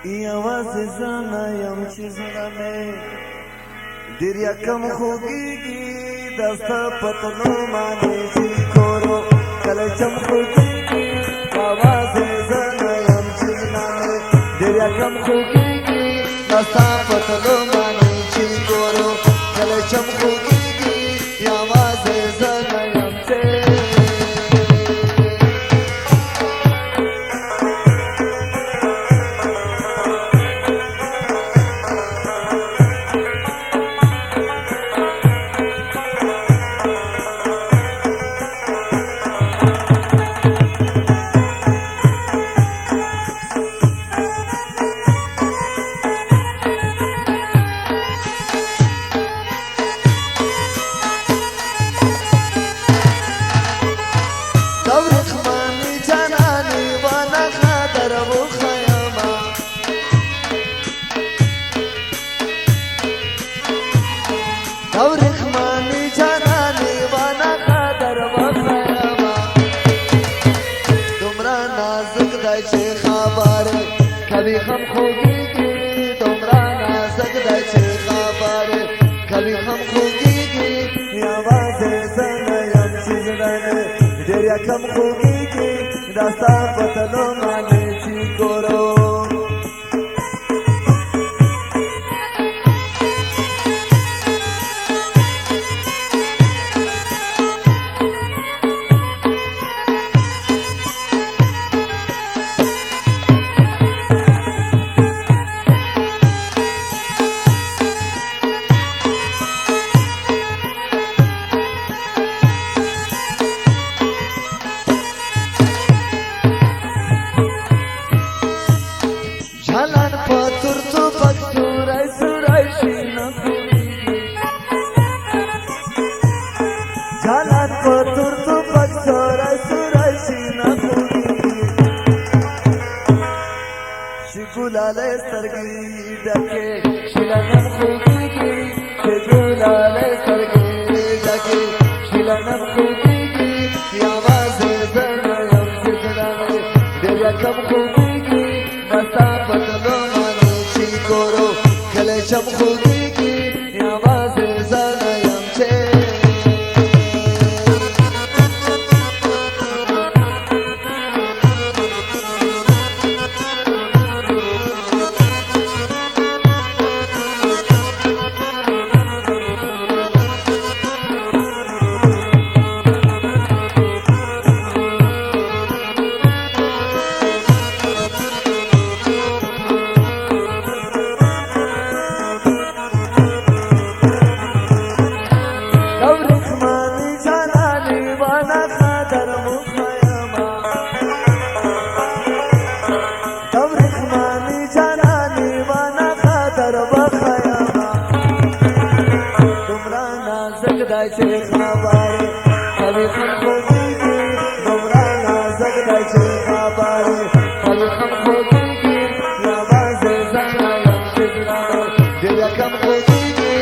یوازې زنه یم چې زړه مې ډېر یکم خوږېږي د ستا په تلو باندې چې کورو کله چم خوږېږي یوازې زنه یم چې زړه مې ډېر یکم خوږېږي د ستا په تلو باندې چې کورو کله چم خوږېږي یوازې زنه یم چې کبھی غم خوگیگی تمرا نازک دای چه خبره کبھی غم خوگیگی یواز زنه یم چې زړه مې ډېر یکم خوگیگی داستا پتلو باندې چې ګورو جالان پتور تو پک سورای سورای سینا خوگیگی شگولالای سرگی ڈکے شلنم خوگیگی شگولالای سرگی ڈکے شلنم خوگیگی یواز زنه یم چې زړه مې ډېر یکم خوگیگی نستا پتلو باندې چې ګورو کله چم خوگیگی یواز زنه یم چې دای چه خبره کبھی غم خوگیگی تمرا نازک دای چه خبره کبھی غم خوگیگی یواز زنه یم چې زړه مې ډېر یکم خوگیگی